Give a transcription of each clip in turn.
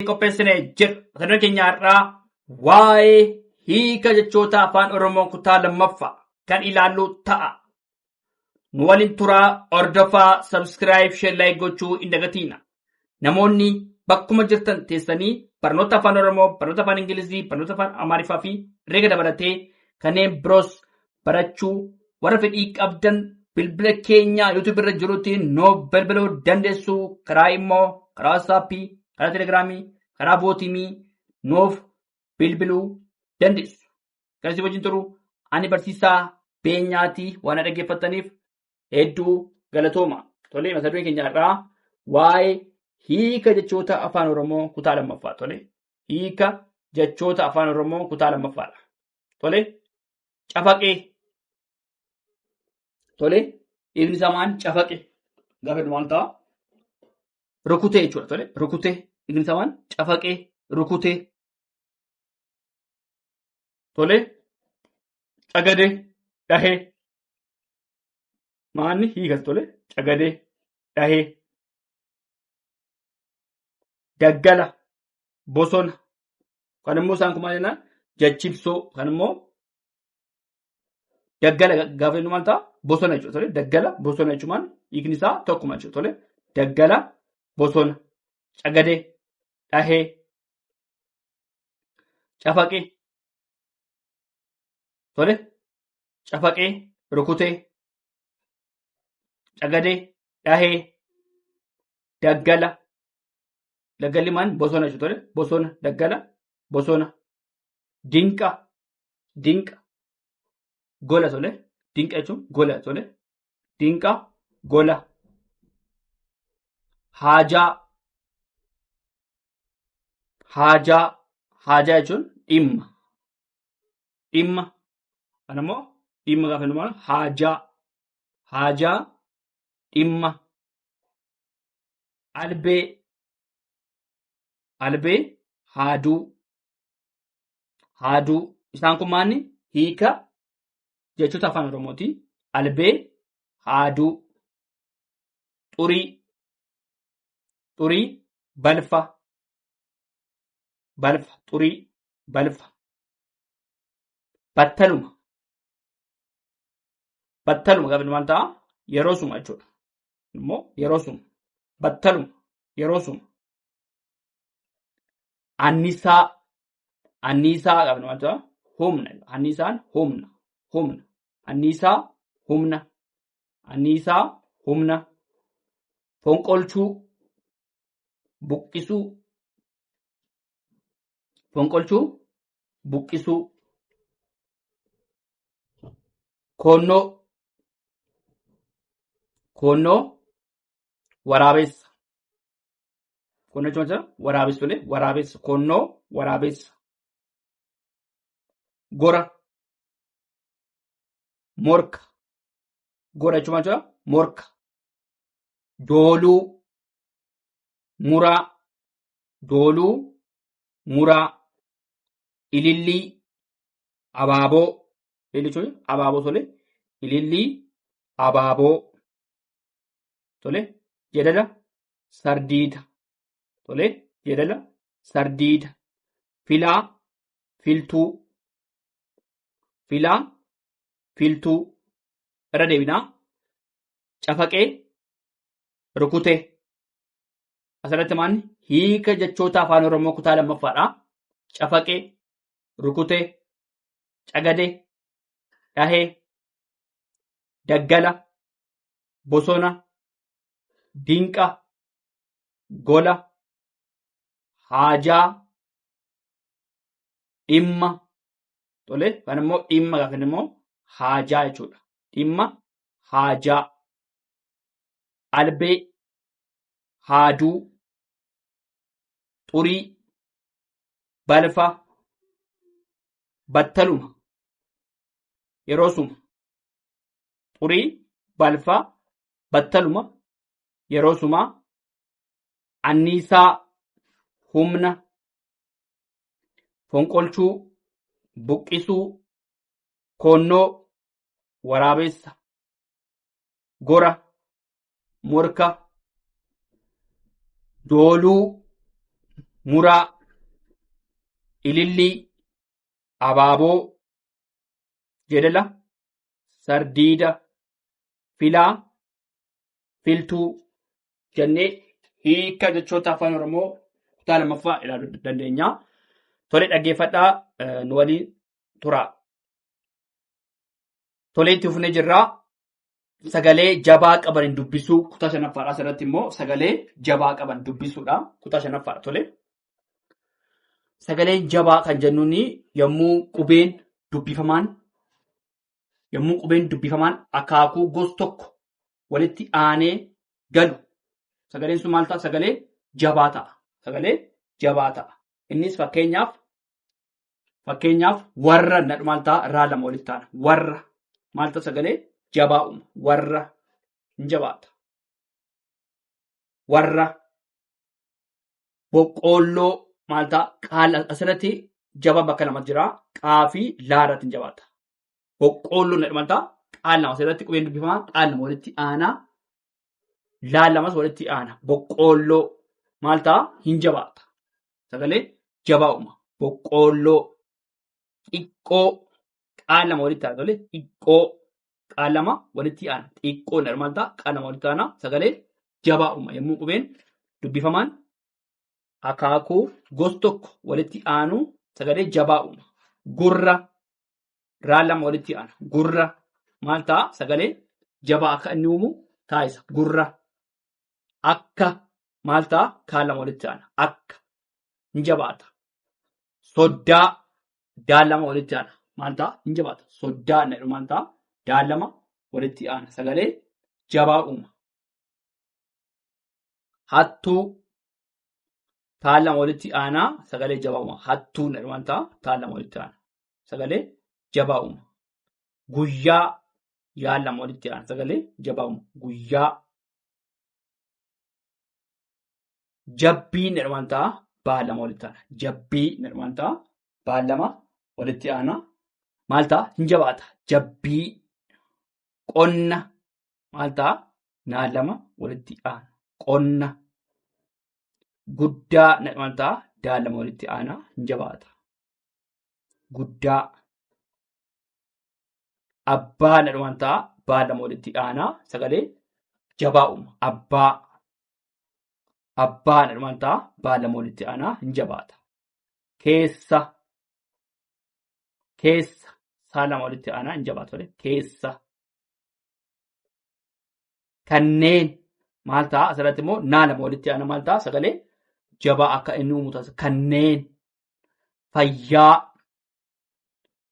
qopheessinee jira. Mata dureen keenyaarraa waa'ee hiika jechoota afaan Oromoo kutaa lammaffaa kan ilaallu ta'a. Nu waliin turaa, hordofaa, subscribe, share, like gochuu hin dagatiina. Namoonni bakkuma jirtan teessanii barnoota afaan Oromoo, barnoota afaan Ingilizii, barnoota afaan Amaariffaa fi herreega dabalatee kanneen biroos barachuu warra fedhii qabdan bilbila keenya YouTube irra jirutiin noo bilbiluu dandeessu. Karaa immoo karaa WhatsApp, karaa Telegiraamii, karaa Bootimii noof bilbiluu dandeessu. Akkasii wajjin turu ani barsiisaa beenyaatii waan dhaggeeffataniif hedduu galatooma. Tolee, mata dureen keenyaarraa waa'ee hiika jechoota afaan Oromoo kutaa lammaffaa. Tolee, hiika jechoota afaan Oromoo kutaa lammaffaadha. Tolee, cafaqee. Tolee, hiikni isaa maal? Cafaqee. Gaafa dhumaan ta'a. Rukutee jechuudha. Tolee, rukutee. Hiikni isaa maal? Cafaqee, rukutee. Tolee, cagadee, dhahee. Maanni hiikas tolee, cagadee, dhahee. Daggala, bosona. Kan immoo isaan kun maal jennaan? Jachibsoo. Kan immoo daggala gaafa inni maal ta'a? Bosona jechuudha. Tolee, daggala, bosona jechuun hiikni isaa tokkuma jechuudha. Tolee, daggala, bosona, cagadee, dhahee, cafaqee. Tolee, cafaqee, rukutee, cagadee, dhahee, daggala. Daggalli maal? Bosona jechuudha. Tolee, bosona, daggala, bosona. Dinqa, dinqa. Gola tolee, dinqa jechuun gola tolee. Dinqa, gola. Haajaa, haajaa. Haajaa jechuun dhimma. Dhimma. Kana immoo dhimma gaafa inni maal? Haajaa. Haajaa, dhimma. Albee. Albee, haaduu. Haaduu. Isaan kun maanni? Hiika jechoota afaan Oromooti. Albee, haaduu. Xurii. Xurii, balfa. Balfa, xurii, balfa. Battaluma. Battaluma gaafa inni maal ta'a? Yeroo suma jechuudha. Immoo yeroo suma. Battaluma, yeroo suma. Anniisaa. Anniisaa gaafa inni maal ta'a? Humna. Anniisaan humna. Humna. Anniisaa, humna. Anniisaa, humna. Fonqolchuu. Buqqisuu. Fonqolchuu, buqqisuu. Koonnoo. Koonnoo, waraabessa. Koonnoo jechuun waraabessa tolee, waraabessa. Koonnoo, waraabessa. Gora. Morka. Gora jechuun morka. Dooluu. Muraa. Dooluu, muraa. Ilillii. Abaaboo. Ilillii jechuun abaaboo tolee. Ilillii, abaaboo. Tolee, jedala, sardiida. Tolee, jedala, sardiida. Filaa, filtuu. Filaa, filtuu. Irra deebinaa. Cafaqee, rukutee. Asirratti maanni? Hiika jechoota afaan Oromoo kutaa lammaffaadha. Cafaqee, rukutee, cagadee, dhahee, daggala, bosona, dinqa, gola, haajaa, dhimma. Tolee, kan immoo dhimma gaafa inni immoo haajaa jechuudha. Dhimma, haajaa. Albee, haaduu. Xurii, balfa. Battaluma, yeroo suma. Xurii, balfa. Battaluma, yeroo sumaa. Anniisaa, humna. Fonqolchuu, buqqisuu. Koonnoo, waraabessa. Gora, morka. Dooluu, muraa, ilillii, abaaboo, jedala, sardiida, filaa, filtuu jennee hiika jechoota afaan Oromoo kutaa lammaffaa ilaaluu dandeenya. Tole dhaggeeffadhaa nu waliin turaa. Tole itti fufnee jirraa. Sagalee jabaa qaban dubbisuu kutaa shanaffaadhaa. Asirratti immoo sagalee jabaa qaban dubbisuudha kutaa shanaffaadha. Tole sagalee jabaa kan jennuun yommuu qubeen dubbifamaan akaakuu gos tokko walitti aanee galu sagaleen sun maal ta'a? Sagalee jabaa ta'a. Sagalee jabaa ta'a. Innis fakkeenyaaf warra maal ta'a? Irraa lama walitti taana. Warra maal ta'a? Sagalee jabaa uuma. Warra hin jabaata. Warra boqqoolloo maal ta'a? Qaala asirratti jabaa bakka lamatti jira. Qaa fi laa irratti hin jabaata. Boqqoolloon maal ta'a? Qaal lama asirratti qubeen dubbifamaa qaal lama walitti aanaa. Laa lamas walitti aana. Boqqoolloo maal ta'a? Hin jabaata. Sagalee jabaa uuma. Boqqoolloo. Xiqqoo qaal lama walitti aana. Tole xiqqoo qaal lama walitti aana. Xiqqoo maal ta'a? Qaal lama walitti aana. Sagalee jabaa uuma. Yommuu qubeen dubbifamaan akaakuu gos tokko walitti aanu sagalee jabaa uuma. Gurra raa lama walitti aana. Gurra maal ta'a? Sagalee jabaa akka inni uumu taasisa. Gurra. Akka maal ta'a? Kaan lama walitti aana. Akka hin jabaata. Soddaa daan lama walitti aana. Maal ta'a? Hin jabaata. Soddaa maal ta'a? Daan lama walitti aana. Sagalee jabaa uuma. Hattuu taan lama walitti aanaa. Sagalee jabaa uuma. Hattuu maal ta'a? Taan lama walitti aana. Sagalee jabaa uuma. Guyyaa yaan lama walitti aana. Sagalee jabaa uuma. Guyyaa. Jabbii maal ta'a? Baa lama walitti aana. Jabbii maal ta'a? Baa lama walitti aana. Maal ta'a? Hin jabaata. Jabbii. Qonna maal ta'a? Naa lama walitti aana. Qonna. Guddaa maal ta'a? Daa lama walitti aana. Hin jabaata. Guddaa. Abbaa maal ta'a? Baa lama walitti aana. Sagalee jabaa uuma. Abbaa. Abbaan maal ta'a? Baa lama walitti aanaa. Hin jabaata. Keessa. Keessa saa lama walitti aanaa. Hin jabaata. Keessa. Kanneen maal ta'a? Asirratti immoo naa lama walitti aanaa maal ta'a? Sagalee jabaa akka inni uumu taasisa. Kanneen. Fayyaa.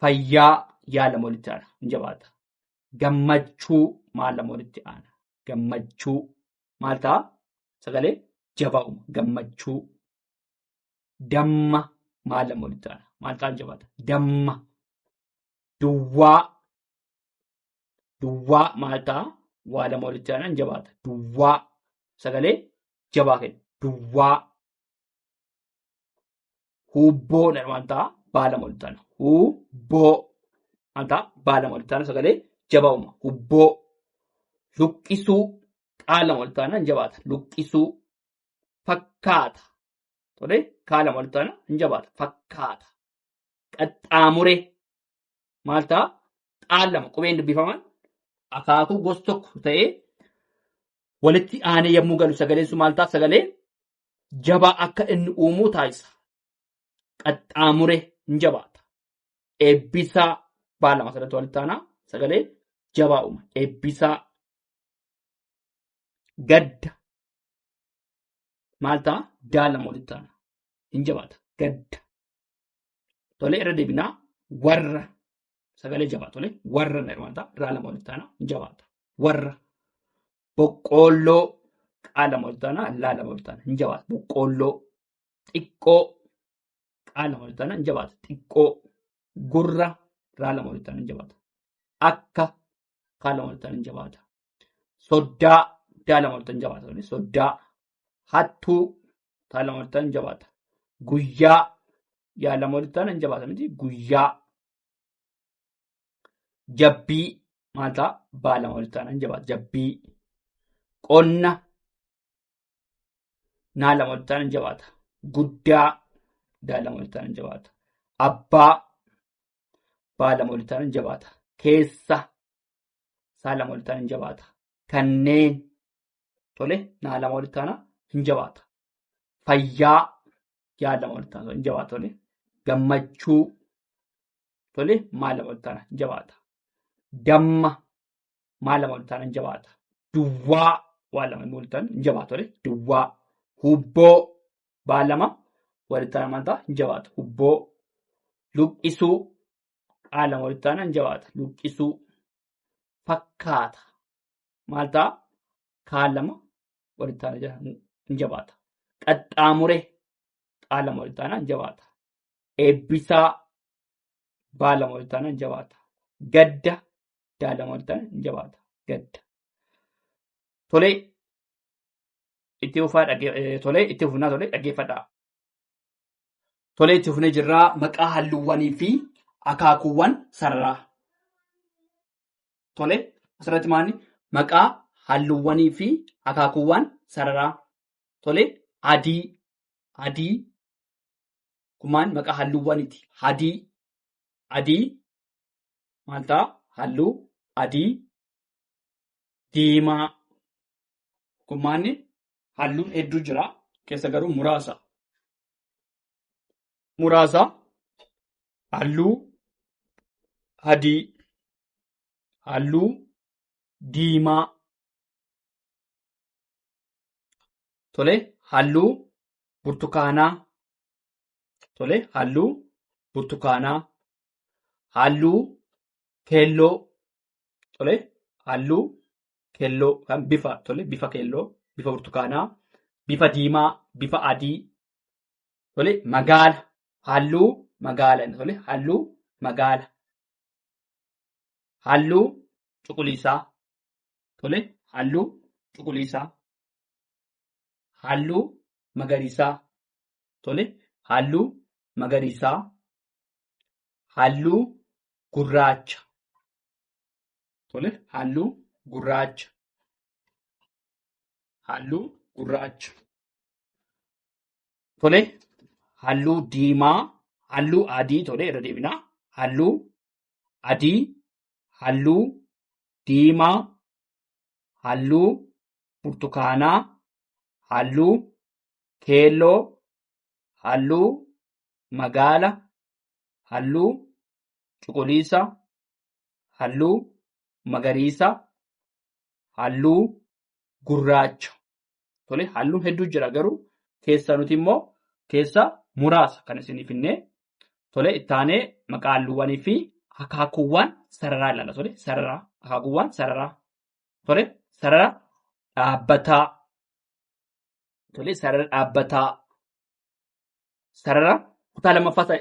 Fayyaa yaa lama walitti aanaa. Hin jabaata. Gammachuu maal lama walitti aanaa. Gammachuu maal ta'a? Sagalee jabaa uuma. Gammachuu. Damma maal lama walitti aana. Maal ta'a? Jabaata. Damma. Duwwaa. Duwwaa maal ta'a? Waa lama walitti aana. Jabaata. Duwwaa. Sagalee jabaa kenna. Duwwaa. Hubboo maal ta'a? Baa lama walitti aana. Hubboo maal ta'a? Baa lama walitti aana. Sagalee jabaa uuma. Hubboo. Luqqisuu qaal lama walitti aana. Jabaata. Luqqisuu. Fakkaata. Tole kaa lama walitti aana. Hin jabaata. Fakkaata. Qaxxaamure maal ta'a? Xaal lama qubeen dubbifaman akaakuu gos tokko ta'ee walitti aanee yommuu galu sagaleen sun maal ta'a? Sagalee jabaa akka inni uumu taasisa. Qaxxaamure hin jabaata. Eebbisaa baa lama asirratti walitti aanaa. Sagalee jabaa uuma. Eebbisaa. Gadda. Maal ta'a? Daa lama walitti aana. Hin jabaata. Gadda. Tole irra deebinaa. Warra. Sagalee jabaa. Tole warra maal ta'a? Raa lama walitti aana. Hin jabaata. Warra. Boqqoolloo. Qaa lama walitti aana. Laa lama walitti aana. Hin jabaata. Boqqoolloo. Xiqqoo. Qaa lama walitti aana. Hin jabaata. Xiqqoo. Gurra. Raa lama walitti aana. Hin jabaata. Akka. Qaa lama walitti aana. Hin jabaata. Soddaa. Daa lama walitti aana. Hin jabaata. Soddaa. Hattuu taa lama walitti aana. Hin jabaata. Guyyaa yaa lama walitti aana. Hin jabaata miti. Guyyaa. Jabbii maal ta'a? Baa lama walitti aana. Hin jabaata. Jabbii. Qonna naa lama walitti aana. Hin jabaata. guddaa daa lama walitti aanan jabaata. Abbaa baa lama walitti aanan jabaata. Keessa saa lama walitti aanan jabaata. Kanneen tole naa lama walitti aanan hin jabaata. Fayyaa yaa lama walitti aanan hin jabaata. Tole gammachuu tole maa lama walitti aanan hin jabaata. Damma maa lama walitti aanan jabaata. Duwwaa waa lama walitti aanan hin jabaata. Tole duwwaa. Hubboo baa lama walitti aanan maal ta'a hin jabaata. Hubboo. Luqqisuu aa lama walitti aanan hin jabaata. Luqqisuu. Fakkaata maal ta'a kaa lama walitti aanan hin jabaata. Qaxxaamure aa lama walitti aanan hin jabaata. Eebbisaa baa lama walitti aanan hin jabaata. Gadda daa lama walitti aanan hin jabaata. Gadda. Tolee itti fufnaa dhaggeeffadhaa. Tolee itti fufnee jirraa maqaa halluuwwanii fi akaakuuwwan sararaa. Tolee asirratti maalni maqaa halluuwwanii fi akaakuuwwan sararaa. Tolee adii kumaan maqaa halluuwwaniiti. Adii maal ta'a halluu adii. Diimaa kumaanni halluun hedduu jira keessa garuu muraasa halluu adii, halluu diimaa, tole halluu burtukaanaa, tole halluu burtukaanaa, halluu keelloo, tole halluu keelloo kan bifa tole bifa keelloo, bifa burtukaanaa, bifa diimaa, bifa adii, tole magaala halluu magaala, tole halluu magaala, halluu cuquliisaa, tole halluu cuquliisaa, halluu magariisaa, tole halluu magariisaa, halluu gurraacha, tole halluu gurraacha, halluu gurraacha, tole halluu diimaa, halluu adii, tole irra deebinaa halluu adii, halluu diimaa, halluu burtukaanaa, halluu keelloo, halluu magaala, halluu cuquliisa, halluu magariisa, halluu gurraacha. Tole halluun hedduu jira garuu keessa nuti immoo keessa muraasa kan isiniif finnee tole ittaanee maqaa halluuwwanii fi akaakuuwwan sararaa ilaalla. Tole sararaa akaakuuwwan sararaa, tole sarara dhaabbataa, tole sarara dhaabbataa, sarara kutaa lammaffaa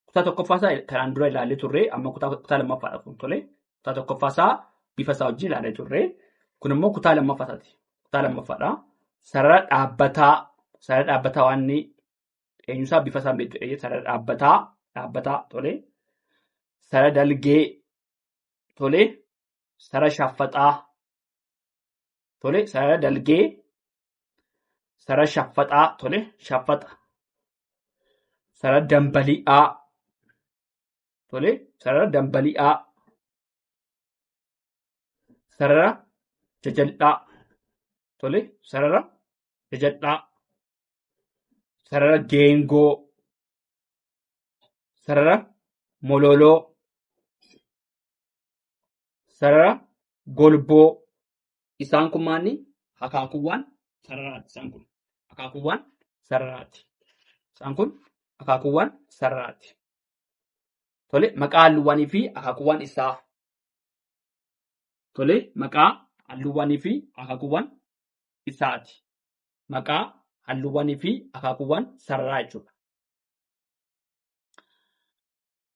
kutaa tokkoffaasaa kanaan dura ilaallee turre amma kutaa lammaffaadha kun. Tole kutaa tokkoffaasaa bifa isaa wajjin ilaallee turre kun immoo kutaa lammaffaati. Kutaa lammaffaadha. Sarara dhaabbataa waan inni eenyusaa bifa isaa beektu sarara dhaabbataa tole sarara dalgee, tole sarara shaffaxaa, tole sarara dalgee, sarara shaffaxaa, tole shaffaxa, sarara dambali'aa, tole sarara dambali'aa, sarara jajal'aa, tole sarara jajal'aa, sarara geengoo, sarara mololoo, sarara golboo. Isaan kun maanni akaakuuwwan sararaati. Isaan kun akaakuuwwan sararaati. Isaan kun akaakuuwwan sararaati. Tole maqaa halluuwwanii fi akaakuuwwan isaa. Tole maqaa halluuwwanii fi akaakuuwwan isaati. Maqaa halluuwwanii fi akaakuuwwan sararaa jechuudha.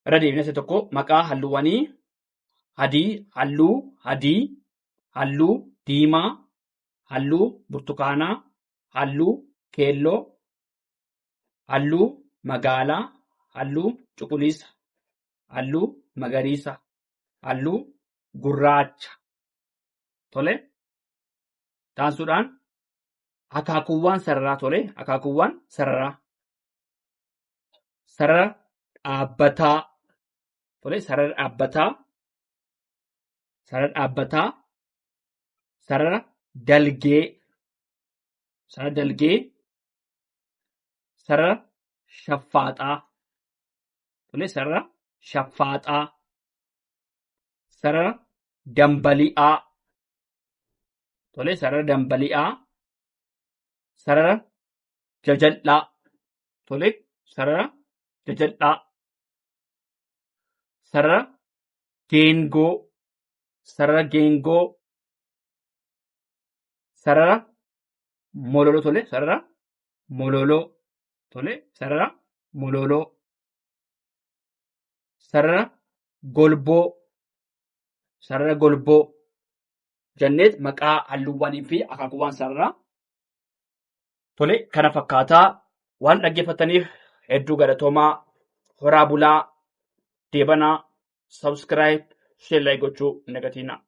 Irra deebinee tokko maqaa halluuwwanii halluu adii, halluu diimaa, halluu burtukaanaa, halluu keelloo, halluu magaalaa, halluu cuquliisa, halluu magariisa, halluu gurraacha. Tole taansuudhaan Akaakuuwwan sararaa tole. Akaakuuwwan sararaa. Sarara dhaabbataa tole. Sarara dhaabbataa. Sarara dhaabbataa. Sarara dalgee. Sarara dalgee. Sarara shaffaaxaa tole. Sarara shaffaaxaa. Sarara dambali'aa tole. Sarara dambali'aa. Sarara jajal'aa tole. Sarara jajal'aa. Sarara geengoo. Sarara geengoo. Sarara mololoo tole. Sarara mololoo tole. Sarara mololoo. Sarara golboo. Sarara golboo. Jenneet maqaa halluuwwanii fi akaakuuwwan sararaa tole kana fakkaataa. Waan dhaggeeffataniif hedduu galatoomaa. Horaa bulaa. Deebanaa. Subscribe. Share gochuu hin dagatinaa.